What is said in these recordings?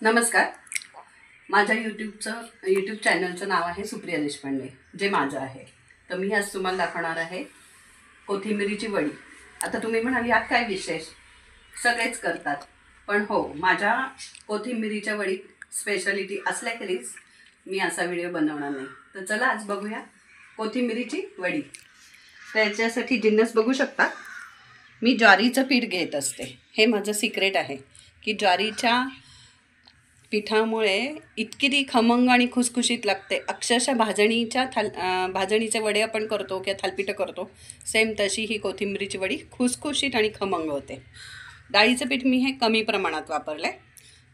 नमस्कार. माझ्या यूट्यूब चॅनलचं नाव आहे सुप्रिया देशपांडे, जे माझं आहे. तर मी आज तुम्हाला दाखवणार आहे कोथिंबिरीची वडी. आता तुम्ही म्हणाल यात काय विशेष, सगळेच करतात, पण हो, माझ्या कोथिंबिरीच्या वडीत स्पेशालिटी असल्याखेरीज मी असा व्हिडिओ बनवणार नाही. तर चला आज बघूया कोथिंबिरीची वडी. त्याच्यासाठी जिन्नस बघू शकता. मी ज्वारीचं पीठ घेत असते. हे माझं सिक्रेट आहे की ज्वारीच्या पिठामुळे इतकी ती खमंग आणि खुसखुशीत लागते. अक्षरशः भाजणीचे वडे आपण करतो किंवा थालपिठं करतो, सेम तशी ही कोथिंबिरीची वडी खुसखुशीत आणि खमंग होते. डाळीचं पीठ मी हे कमी प्रमाणात वापरलं आहे,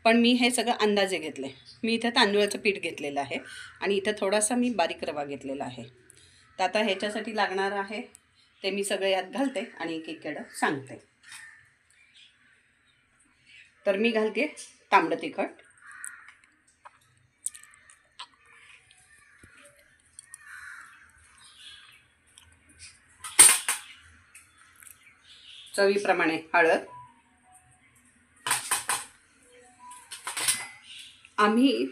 पण मी हे सगळं अंदाजे घेतले. मी इथं तांदूळाचं पीठ घेतलेलं आहे आणि इथं थोडासा मी बारीक रवा घेतलेला आहे. तर आता ह्याच्यासाठी लागणार आहे ते मी सगळं यात घालते आणि एकीकडं सांगते. तर मी घालते तांबडं तिखट, चवीप्रमाणे हळद. आम्ही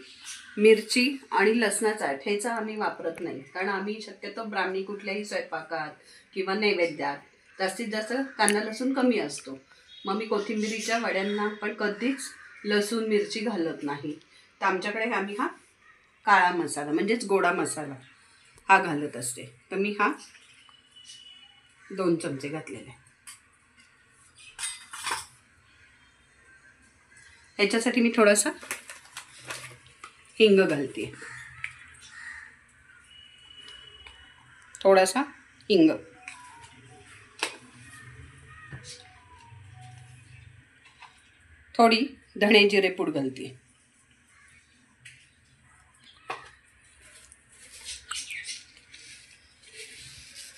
मिरची आणि लसणाचा ठेचा आम्ही वापरत नाही, कारण आम्ही शक्यतो ब्राह्मणी कुठल्याही स्वयंपाकात किंवा नैवेद्यात जास्तीत जास्त कांदा लसूण कमी असतो. मग मी कोथिंबिरीच्या वड्यांना पण कधीच लसूण मिरची घालत नाही. तर आमच्याकडे आम्ही हा काळा मसाला म्हणजेच गोडा मसाला हा घालत असते. तर मी हा 2 चमचे घातलेले आहे. ह्याच्यासाठी मी थोडासा हिंग घालते, थोडासा हिंग, थोडी धणे जिरे पूड घालते,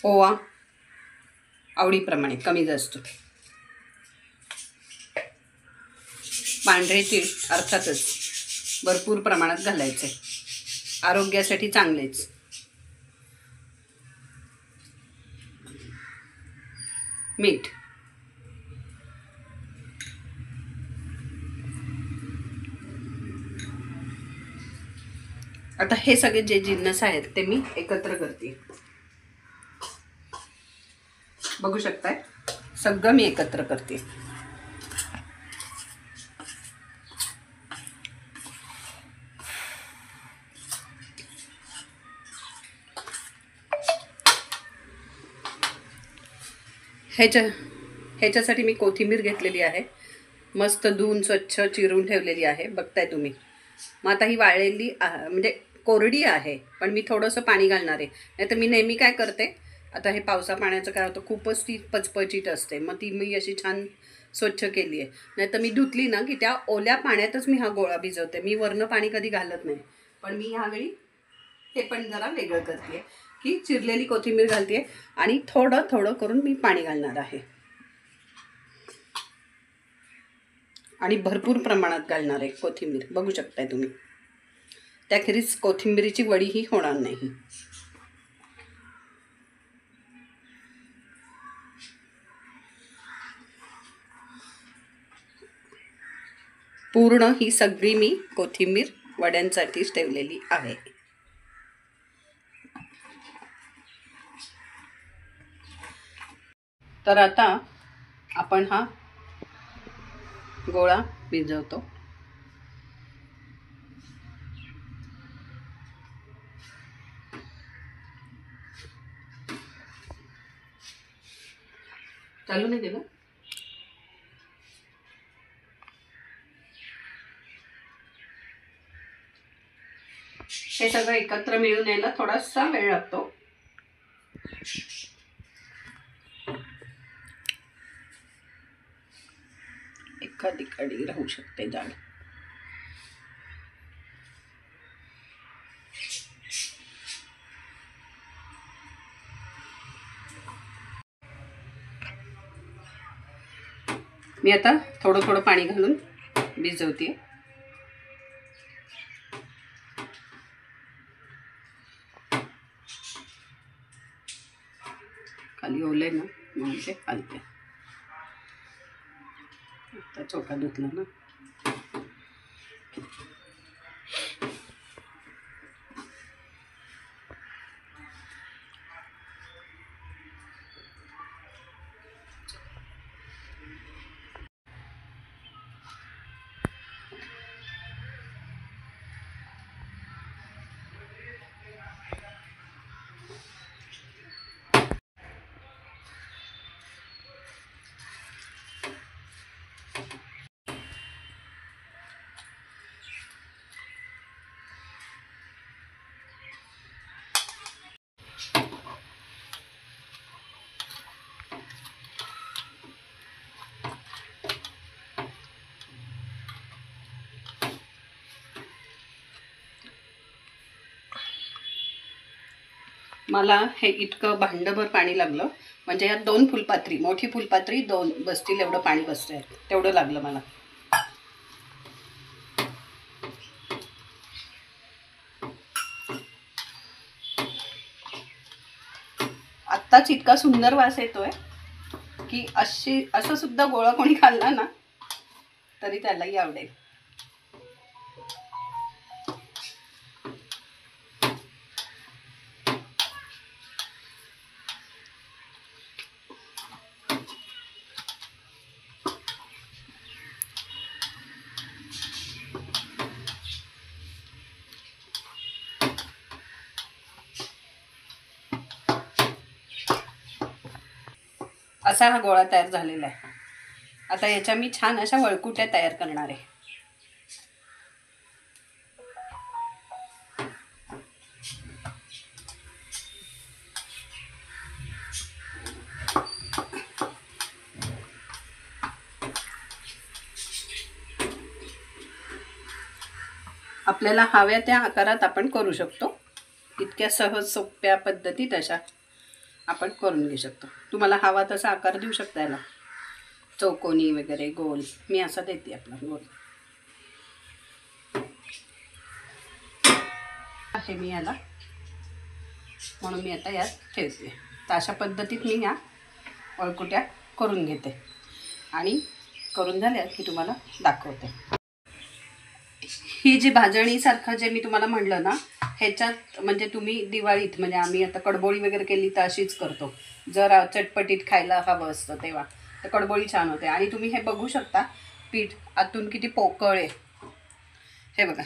ओवा आवडीप्रमाणे कमी जास्त, पांढरे तीळ अर्थातच भरपूर प्रमाणात घालायचे, आरोग्यासाठी चांगलेच. मीठ, आता हे सगळे जे जिन्नस आहेत ते मी एकत्र करते. बघू शकताय, सगळं मी एकत्र करते. ह्याच्यासाठी मी कोथिंबीर घेतलेली आहे, मस्त धुवून स्वच्छ चिरून ठेवलेली आहे, बघताय तुम्ही. मग आता ही वाळलेली म्हणजे कोरडी आहे, पण मी थोडंसं पाणी घालणार आहे. नाही तर मी नेहमी काय करते, आता हे पावसा पाण्याचं काय होतं, खूपच ती पचपचीत असते. मग ती मी अशी छान स्वच्छ केली आहे. नाही तर मी धुतली ना की त्या ओल्या पाण्यातच मी हा गोळा भिजवते. मी वरनं पाणी कधी घालत नाही. पण मी ह्यावेळी हे पण जरा वेगळं करते की चिरलेली कोथिंबीर घालते आणि थोडं थोडं करून मी पाणी घालणार आहे आणि भरपूर प्रमाणात घालणार आहे कोथिंबीर. बघू शकताय तुम्ही. त्याखेरीज कोथिंबीरीची वडीही होणार नाही. पूर्ण ही सगळी मी कोथिंबीर वड्यांसाठीच ठेवलेली आहे. तर आता आपण हा गोळा भिजवतो. चालू नाही केलं. हे सगळं एकत्र मिळून यायला थोडासा वेळ लागतो. एखादी कडी राहू शकते जाड. मी आता थोडं थोडं पाणी घालून भिजवते. खाली ओले ना म्हणून ते घालते. आता चोथा धुतला ना. मला हे इतकं भांडभर पाणी लागलं, म्हणजे यात 2 फुलपात्री, मोठी फुलपात्री 2 बसतील एवढं पाणी बसतंय, तेवढं लागलं मला. आत्ताच इतका सुंदर वास येतोय की असं सुद्धा गोळा कोणी खाल्ला ना तरी त्यालाही आवडेल. असा हा गोळा तयार झालेला आहे. आता याच्या मी छान अशा वळकुट्या तयार करणार आहे. आपल्याला हव्या त्या आकारात आपण करू शकतो. इतक्या सहज सोप्या पद्धतीत अशा आपण करून घेऊ शकतो. तुम्हाला हवा तसा आकार देऊ शकता याला, चौकोनी वगैरे गोल. मी असा देते आपला गोल आहे मी याला, म्हणून मी आता यात ठेवते. तर अशा पद्धतीत मी या वळकुट्या करून घेते आणि करून झाल्या की तुम्हाला दाखवते. ही जी भाजणीसारखं जे मी तुम्हाला म्हणलं ना, ह्याच्यात म्हणजे तुम्ही दिवाळीत, म्हणजे आम्ही आता कडबोळी वगैरे केली तर अशीच करतो. जर चटपटीत खायला हवं असतं तेव्हा तर कडबोळी छान होते. आणि तुम्ही हे बघू शकता पीठ आतून किती पोकळ आहे, हे बघा.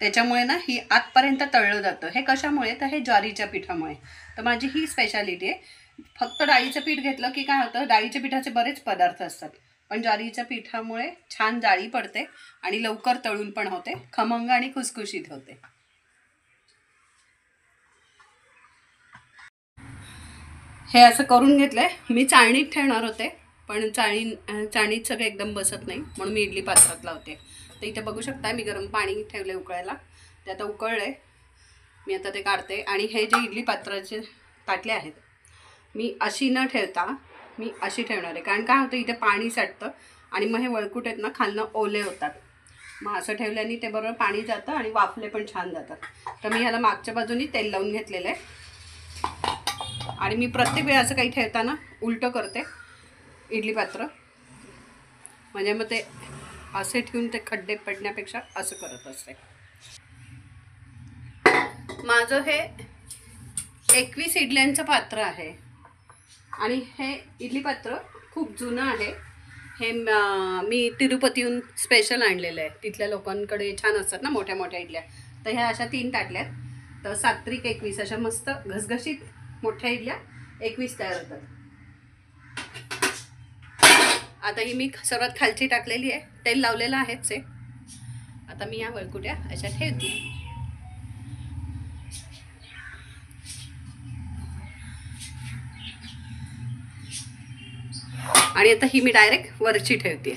त्याच्यामुळे ना ही आतपर्यंत तळलं जातं. हे कशामुळे? तर हे ज्वारीच्या पिठामुळे. तर माझी ही स्पेशालिटी आहे. फक्त डाळीचं पीठ घेतलं की काय होतं, डाळीच्या पिठाचे बरेच पदार्थ असतात, पण ज्वारीच्या पिठामुळे छान जाळी पडते आणि लवकर तळून पण होते, खमंग आणि खुसखुशीत होते. हे असं करून घेतलंय. मी चाळणीत ठेवणार होते, पण चाळणीत सगळं एकदम बसत नाही, म्हणून मी इडली पात्रात लावते. तर इथे बघू शकता मी गरम पाणी ठेवले उकळायला. ते आता उकळलंय. मी आता ते काढते. आणि हे जे इडली पात्राचे ताटले आहेत, मी अशी न ठेवता मी अशी ठेवणार आहे. कारण काय होतं, इथे पाणी साठतं आणि मग हे वळकुट आहेत ना खालनं ओले होतात. मग असं ठेवल्याने ते बरोबर पाणी जातं आणि वाफले पण छान जातात. तर मी ह्याला मागच्या बाजूनी तेल लावून घेतलेलं आहे. आणि मी प्रत्येक वेळी असं काही ठेवताना उलटं करते इडली पात्र, म्हणजे मग ते असे ठेवून ते खड्डे पडण्यापेक्षा असं करत असते. माझं हे 21 इडल्यांचं पात्र आहे आणि हे इडली पात्र खूप जुनं आहे. हे मी तिरुपतीहून स्पेशल आणलेलं आहे. तिथल्या लोकांकडे छान असतात ना मोठ्या मोठ्या इडल्या. तर ह्या अशा 3 ताटल्या आहेत. तर 7-21 अशा मस्त घसघशीत मोठ्या इडल्या 21 तयार होतात. आता ही मी सर्वात खालची टाकलेली आहे. तेल लावलेलं आहेच आहे. आता मी या वळकुट्या अशा ठेवते. आणि आता ही मी डायरेक्ट वरची ठेवते.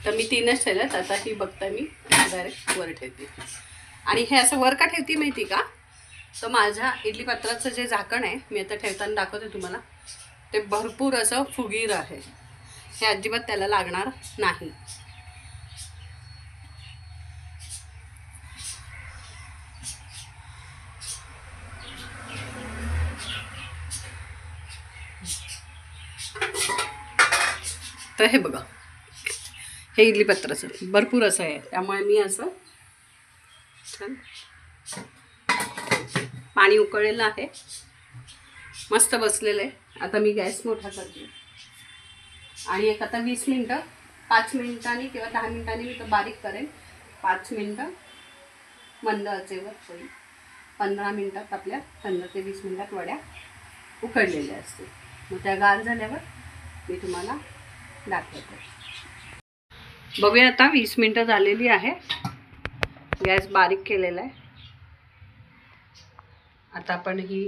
तर मी 3च ठेवल्यात. आता ही बघताय मी डायरेक्ट वर ठेवते. आणि हे असं वर का ठेवते माहिती का? तर माझ्या इडली पात्राचं जे झाकण आहे, मी आता ठेवताना दाखवते तुम्हाला, ते भरपूर असं फुगीर आहे. हे अजिबात त्याला लागणार नाही. तर हे बघा, हे इडली पात्राचं भरपूर असं आहे, त्यामुळे मी असं छान पाणी उकळलेलं आहे, मस्त बसलेलं आहे. आता मी गॅस मोठा करते आणि एक आता 20 मिनटं, 5 मिनिटांनी किंवा 10 मिनिटांनी मी तो बारीक करेन. 5 मिनटं मंद आचेवर होईल. 15 मिनटात आपल्या 15 ते 20 मिनटात वड्या उकडलेल्या असतील. मग त्या गार झाल्यावर मी तुम्हाला दाखवते. बघूया आता 20 मिनटं झालेली आहे. गॅस बारीक केलेला आहे. आता आपण ही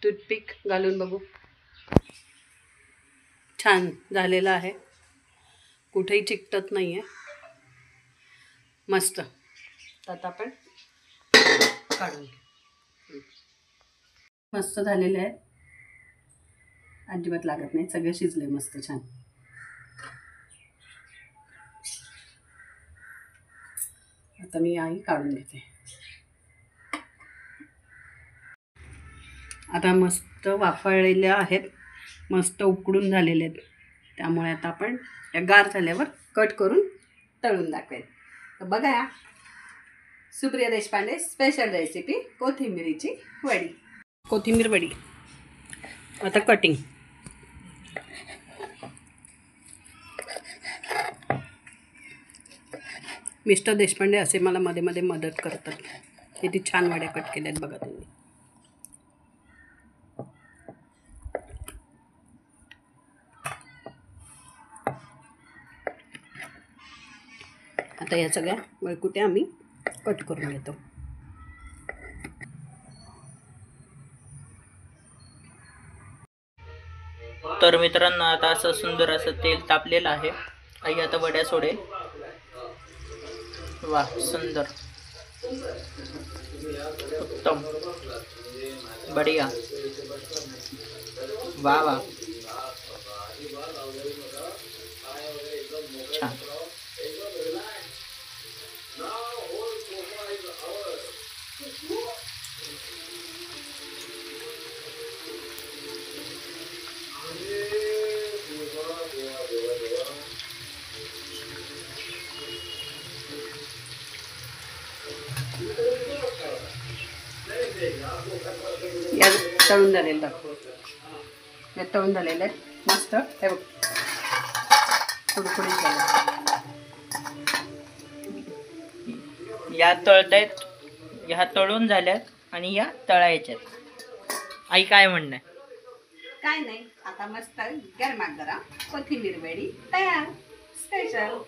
टूथपिक घालून बघू. छान झालेलं आहे, कुठेही चिकटत नाही आहे. मस्त. तर आता आपण काढून घेऊ. मस्त झालेले आहे, अजिबात लागत नाही, सगळे शिजले मस्त छान. आता मी आई काढून घेते. आता मस्त वाफळलेल्या आहेत, मस्त उकडून झालेले आहेत. त्यामुळे आता आपण या गार झाल्यावर कट करून तळून दाखवेल. तर बघा या सुप्रिया देशपांडे स्पेशल रेसिपी कोथिंबिरीची वडी. कोथिंबीर वडी आता कटिंग. मिस्टर देशपांडे असे मला मध्ये मध्ये मदत करतात. किती छान वड्या कट केल्यात बघा तुम्ही. आता या सगळ्या वळकुट्या आम्ही कट करून घेतो. तर मित्रांनो, आता असं सुंदर असं तेल तापलेलं आहे. आई आता वड्या सोडेल. वा, सुंदर, उत्तम, बढिया, वा वा, छान. या तळून झालेलं दाखव. या तळून झालेलं आहे मस्त. हे बघ थोडी थोडी झालं. या तळतायत, ह्या तळून झाल्यात आणि या तळायच्यात. आई काय म्हणणं आहे? काय नाही, आता मस्त गरमागरम कोथिंबीर वडी तयार स्पेशल.